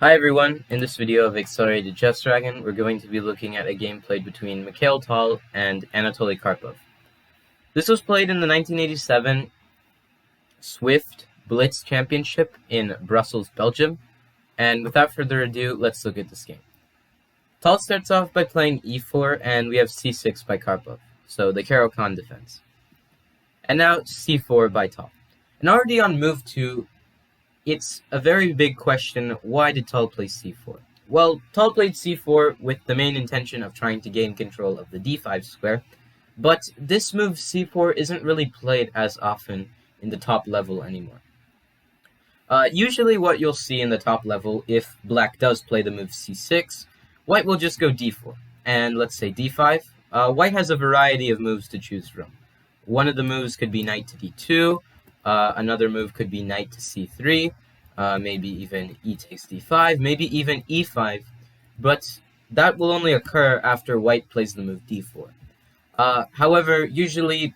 Hi everyone, in this video of Accelerated Chess Dragon, we're going to be looking at a game played between Mikhail Tal and Anatoly Karpov. This was played in the 1987 Swift Blitz Championship in Brussels, Belgium, and without further ado, let's look at this game. Tal starts off by playing e4, and we have c6 by Karpov, so the Caro-Kann defense. And now c4 by Tal. And already on move 2, it's a very big question, why did Tal play c4? Well, Tal played c4 with the main intention of trying to gain control of the d5 square, but this move c4 isn't really played as often in the top level anymore. Usually what you'll see in the top level, if black does play the move c6, white will just go d4, and let's say d5. White has a variety of moves to choose from. One of the moves could be knight to d2, another move could be knight to c3, maybe even e takes d5, maybe even e5, but that will only occur after white plays the move d4. However, usually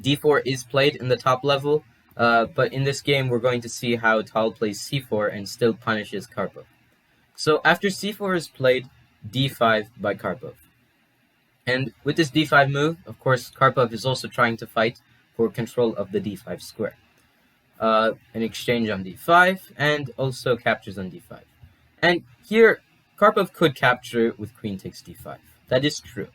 d4 is played in the top level, but in this game we're going to see how Tal plays c4 and still punishes Karpov. So after c4 is played, d5 by Karpov. And with this d5 move, of course, Karpov is also trying to fight for control of the d5 square. An exchange on d5, and also captures on d5. And here, Karpov could capture with queen takes d5. That is true.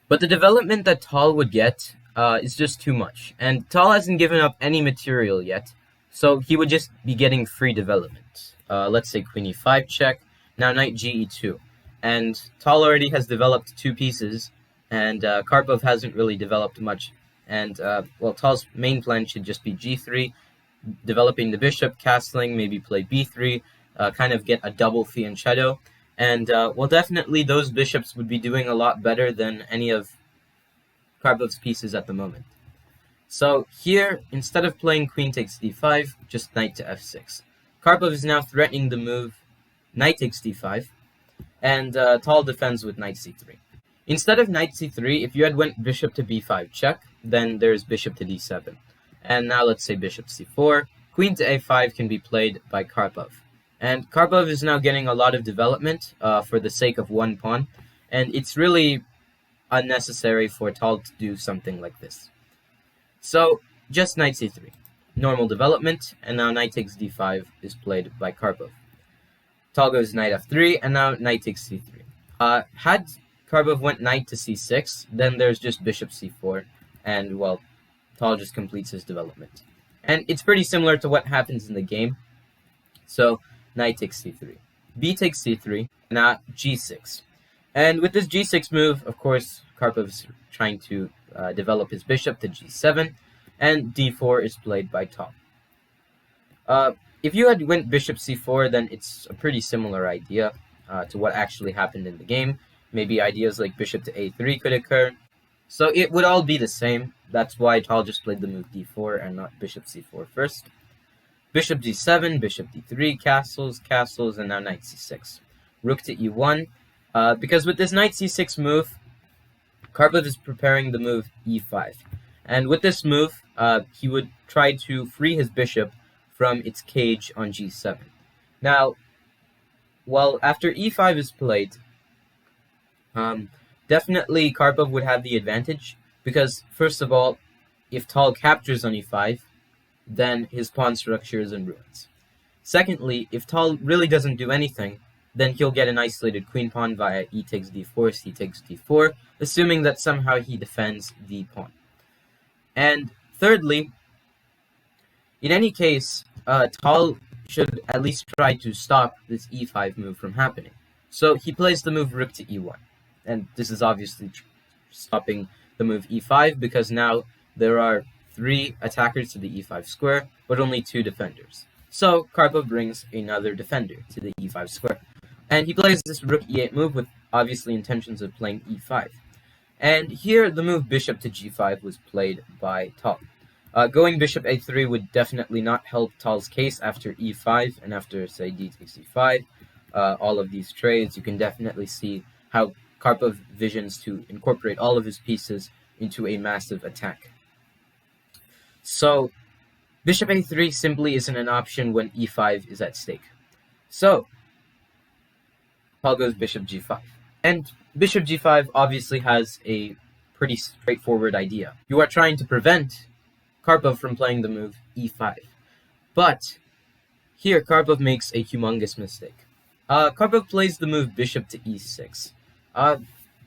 But the development that Tal would get is just too much. And Tal hasn't given up any material yet, so he would just be getting free development. Let's say queen e5 check, now knight ge2. And Tal already has developed two pieces, and Karpov hasn't really developed much. And, Tal's main plan should just be g3, developing the bishop, castling, maybe play b3, kind of get a double fianchetto. And, definitely those bishops would be doing a lot better than any of Karpov's pieces at the moment. So here, instead of playing queen takes d5, just knight to f6. Karpov is now threatening the move knight takes d5, and Tal defends with knight c3. Instead of knight c3, if you had went bishop to b5 check, then there's bishop to d7. And now let's say bishop c4. Queen to a5 can be played by Karpov. And Karpov is now getting a lot of development for the sake of one pawn. And it's really unnecessary for Tal to do something like this. So just knight c3. Normal development. And now knight takes d5 is played by Karpov. Tal goes knight f3, and now knight takes c3. Had Karpov went knight to c6, then there's just bishop c4, and, Tal just completes his development. And it's pretty similar to what happens in the game. So, knight takes c3. B takes c3, now g6. And with this g6 move, of course, Karpov is trying to develop his bishop to g7, and d4 is played by Tal. If you had went bishop c4, then it's a pretty similar idea to what actually happened in the game. Maybe ideas like bishop to a3 could occur. So it would all be the same. That's why Tal just played the move d4 and not bishop c4 first. Bishop g7, bishop d3, castles, and now knight c6. Rook to e1. Because with this knight c6 move, Karpov is preparing the move e5. And with this move, he would try to free his bishop from its cage on g7. Now, after e5 is played, definitely Karpov would have the advantage, because first of all, if Tal captures on e5, then his pawn structure is in ruins. Secondly, if Tal really doesn't do anything, then he'll get an isolated queen pawn via e takes d4, c takes d4, assuming that somehow he defends the pawn. And thirdly, in any case, Tal should at least try to stop this e5 move from happening. So he plays the move rook to e1. And this is obviously stopping the move e5, because now there are 3 attackers to the e5 square, but only 2 defenders. So Karpov brings another defender to the e5 square. And he plays this rook e8 move with obviously intentions of playing e5. And here the move bishop to g5 was played by Tal. Going bishop a3 would definitely not help Tal's case after e5 and after, say, d takes e5. All of these trades, you can definitely see how Karpov visions to incorporate all of his pieces into a massive attack. So, bishop a3 simply isn't an option when e5 is at stake. So, Tal goes bishop g5. And bishop g5 obviously has a pretty straightforward idea. You are trying to prevent Karpov from playing the move e5. But here Karpov makes a humongous mistake. Karpov plays the move bishop to e6.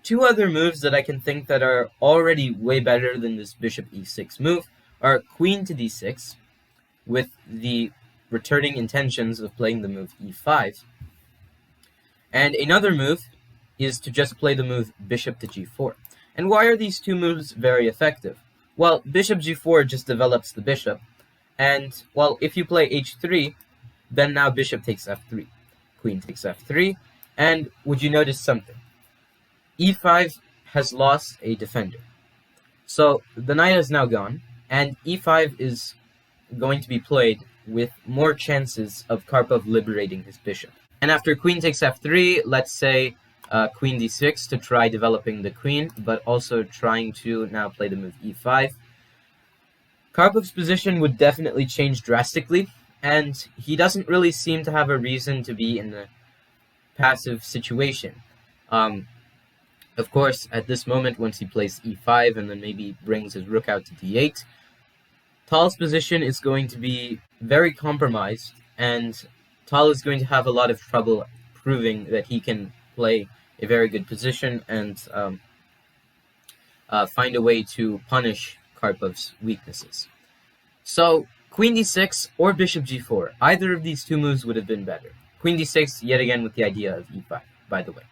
Two other moves that I can think that are already way better than this bishop e6 move are queen to d6, with the returning intentions of playing the move e5. And another move is to just play the move bishop to g4. And why are these two moves very effective? Well, bishop g4 just develops the bishop, and, well, if you play h3, then now bishop takes f3, queen takes f3, and would you notice something? e5 has lost a defender. So the knight is now gone, and e5 is going to be played with more chances of Karpov liberating his bishop. And after queen takes f3, let's say queen d6 to try developing the queen, but also trying to now play the move e5. Karpov's position would definitely change drastically, and he doesn't really seem to have a reason to be in a passive situation. Of course, at this moment, once he plays e5 and then maybe brings his rook out to d8, Tal's position is going to be very compromised, and Tal is going to have a lot of trouble proving that he can play a very good position and find a way to punish Karpov's weaknesses. So, queen d6 or bishop g4, either of these two moves would have been better. Queen d6, yet again with the idea of e5, by the way.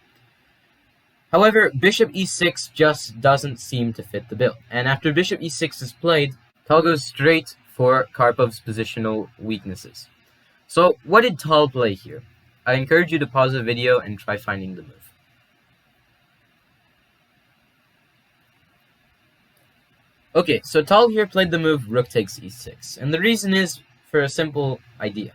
However, bishop e6 just doesn't seem to fit the bill, and after bishop e6 is played, Tal goes straight for Karpov's positional weaknesses. So, what did Tal play here? I encourage you to pause the video and try finding the move. Okay, so Tal here played the move rook takes e6, and the reason is for a simple idea.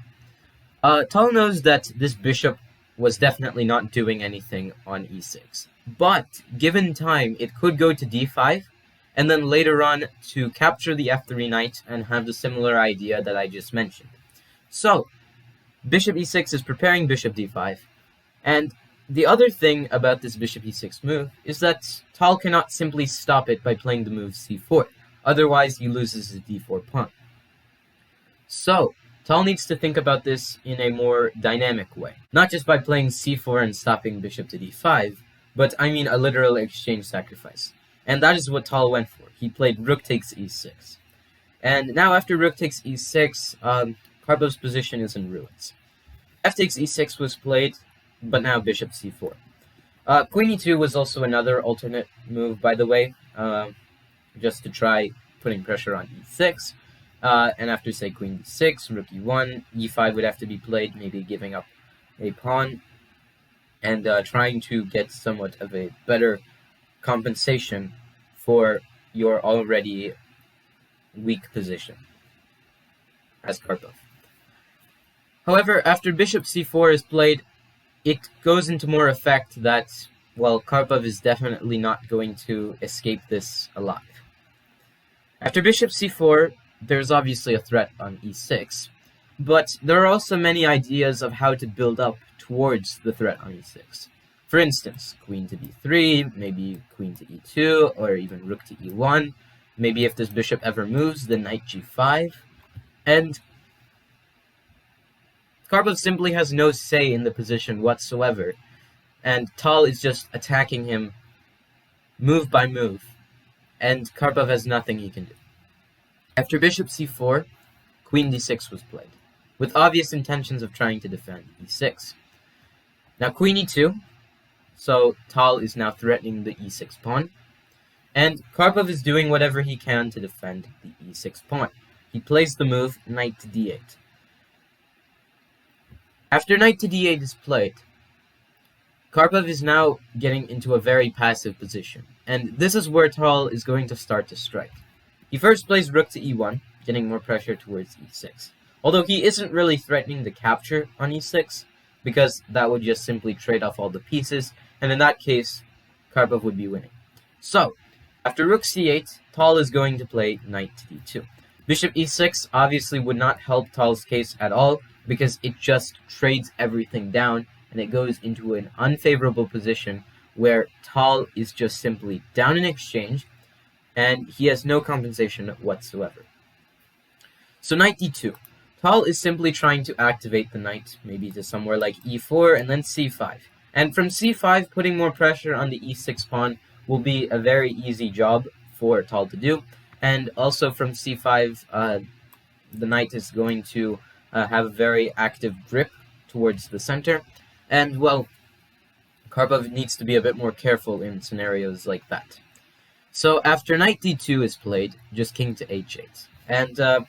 Tal knows that this bishop was definitely not doing anything on e6, but given time, it could go to d5, and then later on to capture the f3 knight and have the similar idea that I just mentioned. So, bishop e6 is preparing bishop d5, and the other thing about this bishop e6 move is that Tal cannot simply stop it by playing the move c4, otherwise he loses his d4 pawn. So, Tal needs to think about this in a more dynamic way, not just by playing c4 and stopping bishop to d5, but I mean a literal exchange sacrifice. And that is what Tal went for. He played rook takes e6. And now after rook takes e6, Karpov's position is in ruins. F takes e6 was played, but now bishop c4. Queen e2 was also another alternate move, by the way, just to try putting pressure on e6. And after, say, queen d6, rook e1, e5 would have to be played, maybe giving up a pawn, and trying to get somewhat of a better compensation for your already weak position as Karpov. However, after bishop c4 is played, it goes into more effect that, well, Karpov is definitely not going to escape this alive. After bishop c4, there's obviously a threat on e6, but there are also many ideas of how to build up towards the threat on e6. For instance, queen to d3, maybe queen to e2, or even rook to e1. Maybe if this bishop ever moves, then knight g5. And Karpov simply has no say in the position whatsoever, and Tal is just attacking him move by move, and Karpov has nothing he can do. After bishop c4, queen d6 was played, with obvious intentions of trying to defend e6. Now queen e2, so Tal is now threatening the e6 pawn, and Karpov is doing whatever he can to defend the e6 pawn. He plays the move knight to d8. After knight to d8 is played, Karpov is now getting into a very passive position, and this is where Tal is going to start to strike. He first plays rook to e1, getting more pressure towards e6, although he isn't really threatening the capture on e6, because that would just simply trade off all the pieces, and in that case, Karpov would be winning. So, after rook c8, Tal is going to play knight to d2. Bishop e6 obviously would not help Tal's case at all, because it just trades everything down, and it goes into an unfavorable position where Tal is just simply down in exchange, and he has no compensation whatsoever. So knight d2. Tal is simply trying to activate the knight, maybe to somewhere like e4 and then c5. And from c5, putting more pressure on the e6 pawn will be a very easy job for Tal to do. And also from c5, the knight is going to have a very active grip towards the center. And, well, Karpov needs to be a bit more careful in scenarios like that. So after knight d2 is played, just king to h8. And,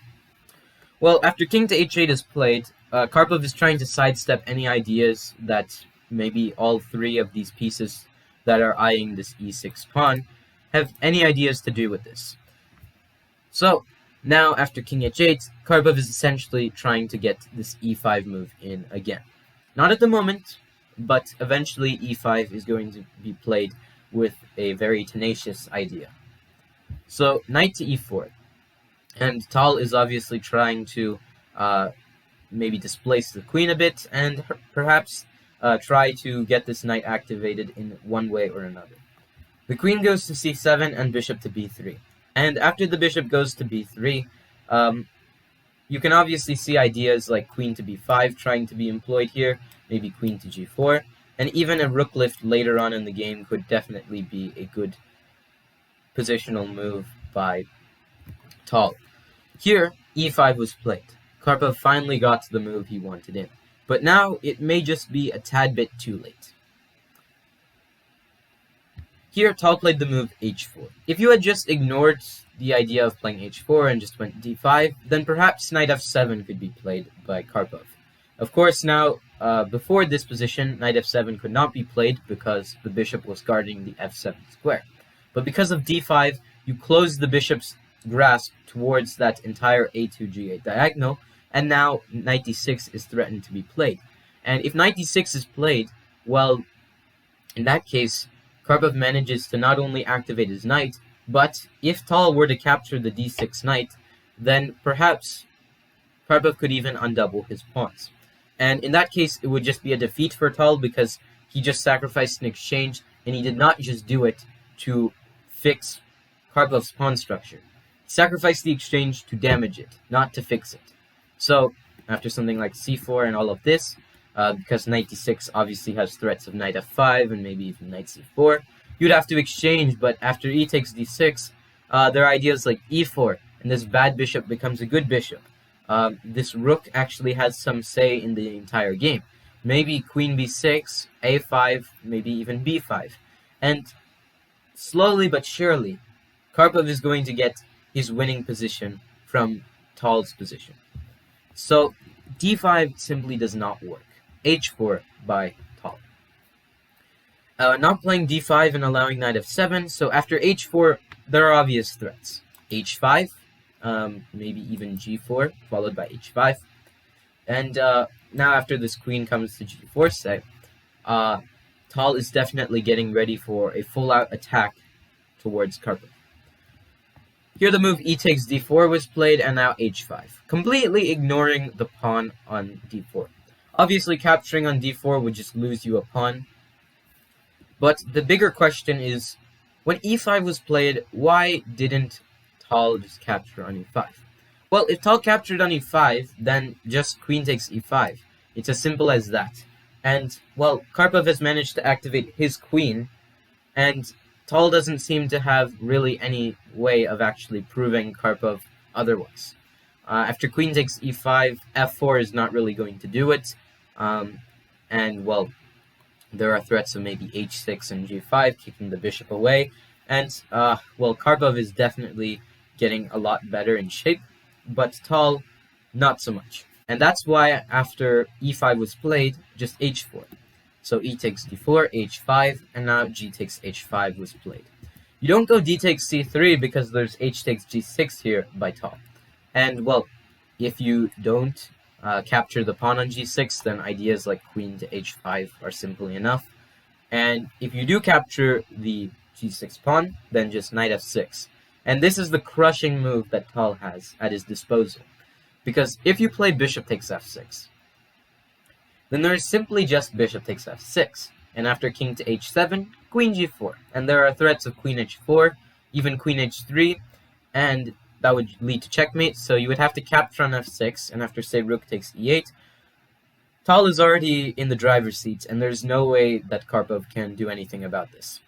well, after king to h8 is played, Karpov is trying to sidestep any ideas that maybe all three of these pieces that are eyeing this e6 pawn have any ideas to do with this. So, now after king h8, Karpov is essentially trying to get this e5 move in again. Not at the moment, but eventually e5 is going to be played with a very tenacious idea. So, knight to e4. And Tal is obviously trying to maybe displace the queen a bit and perhaps try to get this knight activated in one way or another. The queen goes to c7 and bishop to b3. And after the bishop goes to b3, you can obviously see ideas like queen to b5 trying to be employed here, maybe queen to g4, and even a rook lift later on in the game could definitely be a good positional move by Tal. Here, e5 was played. Karpov finally got the move he wanted in, but now it may just be a tad bit too late. Here, Tal played the move h4. If you had just ignored the idea of playing h4 and just went d5, then perhaps knight f7 could be played by Karpov. Of course, now, before this position, knight f7 could not be played because the bishop was guarding the f7 square. But because of d5, you close the bishop's grasp towards that entire a2 g8 diagonal, and now knight d6 is threatened to be played. And if knight d6 is played, well, in that case, Karpov manages to not only activate his knight, but if Tal were to capture the d6 knight, then perhaps Karpov could even undouble his pawns. And in that case, it would just be a defeat for Tal because he just sacrificed an exchange, and he did not just do it to fix Karpov's pawn structure. He sacrificed the exchange to damage it, not to fix it. So, after something like c4 and all of this, because knight d6 obviously has threats of knight f5 and maybe even knight c4, you'd have to exchange, but after e takes d6, there are ideas like e4, and this bad bishop becomes a good bishop. This rook actually has some say in the entire game. Maybe queen b6, a5, maybe even b5. And slowly but surely, Karpov is going to get his winning position from Tal's position. So d5 simply does not work. h4 by Tal. Not playing d5 and allowing knight f7, so after h4, there are obvious threats. h5, maybe even g4, followed by h5. And now after this queen comes to g4, say, Tal is definitely getting ready for a full-out attack towards Karpov. Here the move e takes d4 was played, and now h5, completely ignoring the pawn on d4. Obviously, capturing on d4 would just lose you a pawn. But the bigger question is, when e5 was played, why didn't Tal just capture on e5? Well, if Tal captured on e5, then just queen takes e5. It's as simple as that. And, well, Karpov has managed to activate his queen, and Tal doesn't seem to have really any way of actually proving Karpov otherwise. After queen takes e5, f4 is not really going to do it. And, well, there are threats of maybe h6 and g5, kicking the bishop away. And, well, Karpov is definitely getting a lot better in shape, but Tal, not so much. And that's why after e5 was played, just h4. So e takes d4, h5, and now g takes h5 was played. You don't go d takes c3 because there's h takes g6 here by Tal. And, well, if you don't capture the pawn on g6, then ideas like queen to h5 are simply enough. And if you do capture the g6 pawn, then just knight f6. And this is the crushing move that Tal has at his disposal. Because if you play bishop takes f6, then there is simply just bishop takes f6, and after king to h7, queen g4, and there are threats of queen h4, even queen h3, and that would lead to checkmate, so you would have to capture on f6, and after, say, rook takes e8, Tal is already in the driver's seat, and there's no way that Karpov can do anything about this.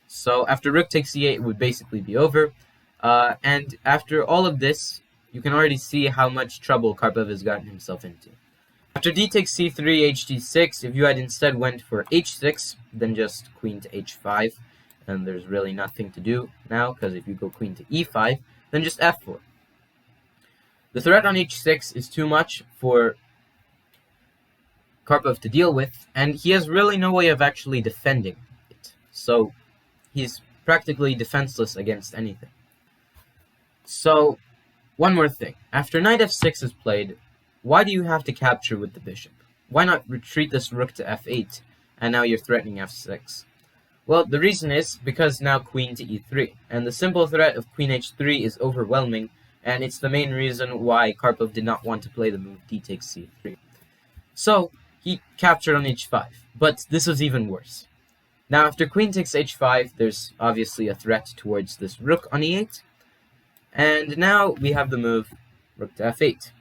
So after rook takes e8, it would basically be over, and after all of this, you can already see how much trouble Karpov has gotten himself into. After d takes c3, hg6, if you had instead went for h6, then just queen to h5, and there's really nothing to do now, because if you go queen to e5, then just f4. The threat on h6 is too much for Karpov to deal with, and he has really no way of actually defending it. So he's practically defenseless against anything. So, one more thing. After knight f6 is played, why do you have to capture with the bishop? Why not retreat this rook to f8, and now you're threatening f6? Well, the reason is because now queen to e3, and the simple threat of queen h3 is overwhelming, and it's the main reason why Karpov did not want to play the move d takes c3. So, he captured on h5, but this was even worse. Now, after queen takes h5, there's obviously a threat towards this rook on e8, and now we have the move rook to f8.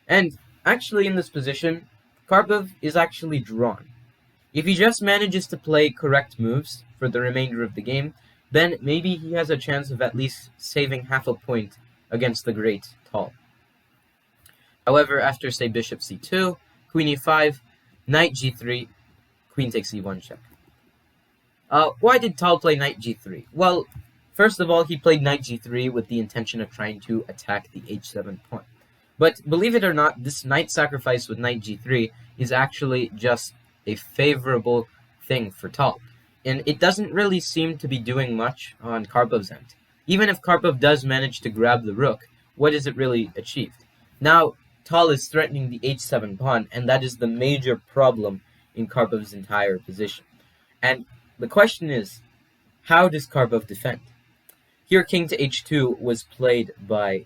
And actually in this position, Karpov is actually drawn. If he just manages to play correct moves for the remainder of the game, then maybe he has a chance of at least saving half a point against the great Tal. However, after, say, bishop c2, queen e5, knight g3, queen takes e1 check. Why did Tal play knight g3? Well, first of all, he played knight g3 with the intention of trying to attack the h7 pawn. But believe it or not, this knight sacrifice with knight g3 is actually just a favorable thing for Tal. And it doesn't really seem to be doing much on Karpov's end. Even if Karpov does manage to grab the rook, what is it really achieved? Now, Tal is threatening the h7 pawn, and that is the major problem in Karpov's entire position. And the question is, how does Karpov defend? Here, king to h2 was played by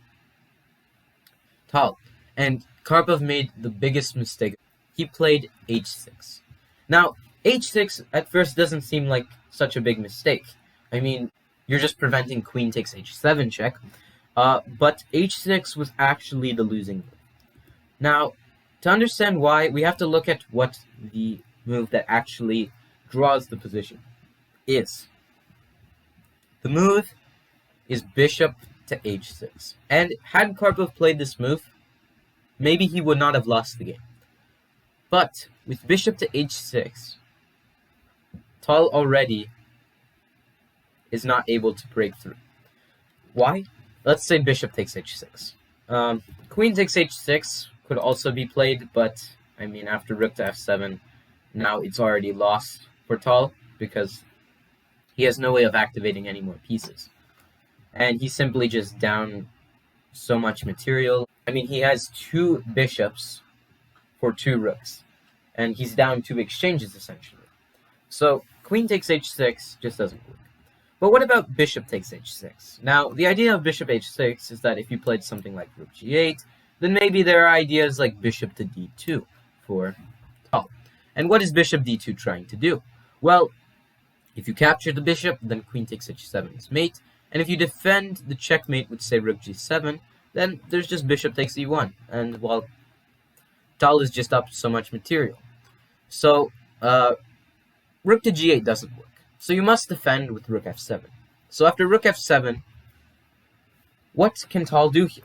Tal, and Karpov made the biggest mistake. He played h6. Now, h6 at first doesn't seem like such a big mistake. I mean, you're just preventing queen takes h7 check, but h6 was actually the losing move. Now, to understand why, we have to look at what the move that actually draws the position is. The move is bishop to h6. And had Karpov played this move, maybe he would not have lost the game. But with bishop to h6, Tal already is not able to break through. Why? Let's say bishop takes h6. Queen takes h6 could also be played, but I mean, after rook to f7, now it's already lost for Tal because he has no way of activating any more pieces. And he's simply just down so much material. I mean, he has two bishops for two rooks, and he's down two exchanges, essentially. So, queen takes h6 just doesn't work. But what about bishop takes h6? Now, the idea of bishop h6 is that if you played something like rook g8, then maybe there are ideas like bishop to d2 for Tal. And what is bishop d2 trying to do? Well, if you capture the bishop, then queen takes h7 is mate, and if you defend the checkmate with, say, rook g7, then there's just bishop takes e1, and, well, Tal is just up so much material. So, rook to g8 doesn't work. So you must defend with rook f7. So after rook f7, what can Tal do here?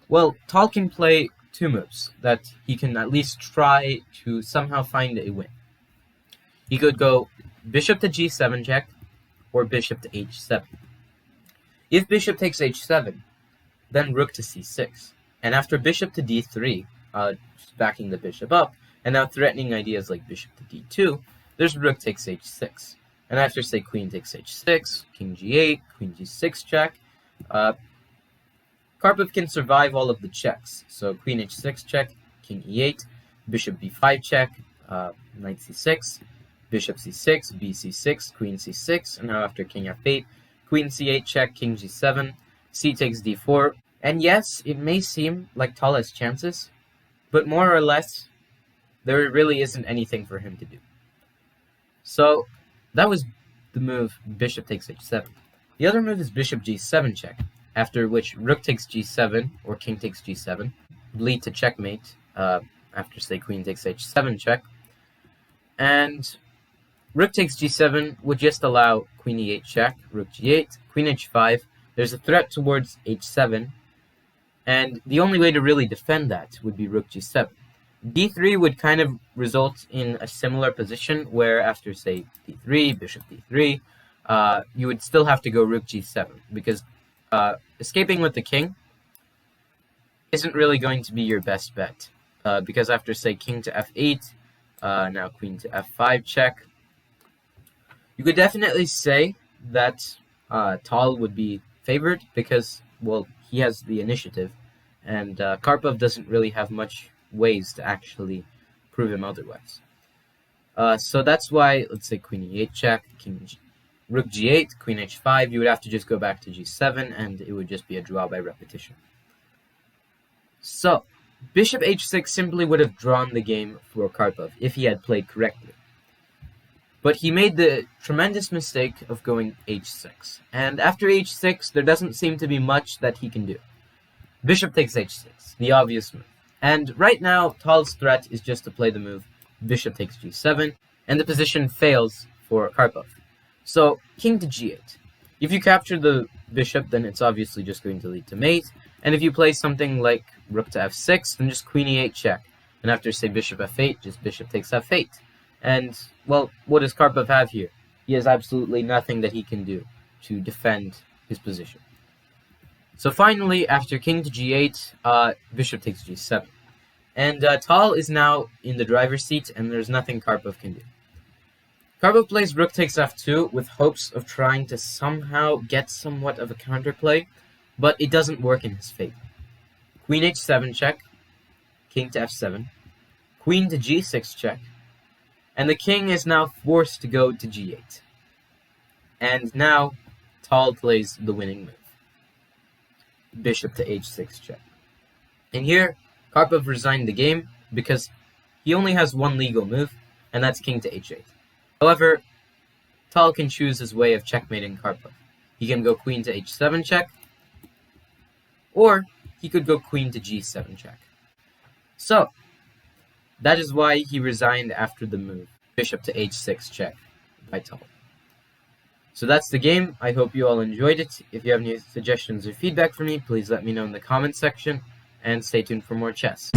Well, Tal can play two moves that he can at least try to somehow find a win. He could go bishop to g7 check, or bishop to h7. If bishop takes h7, then rook to c6. And after bishop to d3, just backing the bishop up, and now threatening ideas like bishop to d2, there's rook takes h6. And after, say, queen takes h6, king g8, queen g6 check, Karpov can survive all of the checks. So queen h6 check, king e8, bishop b5 check, knight c6, bishop c6, bc6, queen c6, and now after king f8, queen c8 check, king g7, c takes d4. And yes, it may seem like Tal has chances, but more or less, there really isn't anything for him to do. So that was the move bishop takes h7. The other move is bishop g7 check, after which rook takes g7 or king takes g7, lead to checkmate after, say, queen takes h7 check. And rook takes g7 would just allow queen e8 check, rook g8, queen h5. There's a threat towards h7, and the only way to really defend that would be rook g7. d3 would kind of result in a similar position where after, say, d3, bishop d3, you would still have to go rook g7, because escaping with the king isn't really going to be your best bet, because after, say, king to f8, now queen to f5 check, you could definitely say that Tal would be favored because, well, he has the initiative, and Karpov doesn't really have much ways to actually prove him otherwise. So that's why, let's say, queen e8 check, rook g8, queen h5, you would have to just go back to g7, and it would just be a draw by repetition. So, bishop h6 simply would have drawn the game for Karpov if he had played correctly. But he made the tremendous mistake of going h6. And after h6, there doesn't seem to be much that he can do. Bishop takes h6, the obvious move. And right now, Tal's threat is just to play the move bishop takes g7, and the position fails for Karpov. So, king to g8. If you capture the bishop, then it's obviously just going to lead to mate. And if you play something like rook to f6, then just queen e8 check. And after, say, bishop f8, just bishop takes f8. And, well, what does Karpov have here? He has absolutely nothing that he can do to defend his position. So finally, after king to g8, bishop takes g7. And Tal is now in the driver's seat, and there's nothing Karpov can do. Karpov plays rook takes f2 with hopes of trying to somehow get somewhat of a counterplay, but it doesn't work in his favor. Queen h7 check, king to f7, queen to g6 check, and the king is now forced to go to g8. And now, Tal plays the winning move. Bishop to h6 check. And here, Karpov resigned the game because he only has one legal move, and that's king to h8. However, Tal can choose his way of checkmating Karpov. He can go queen to h7 check, or he could go queen to g7 check. So, that is why he resigned after the move, bishop to h6 check by Tal. So that's the game. I hope you all enjoyed it. If you have any suggestions or feedback for me, please let me know in the comments section, and stay tuned for more chess.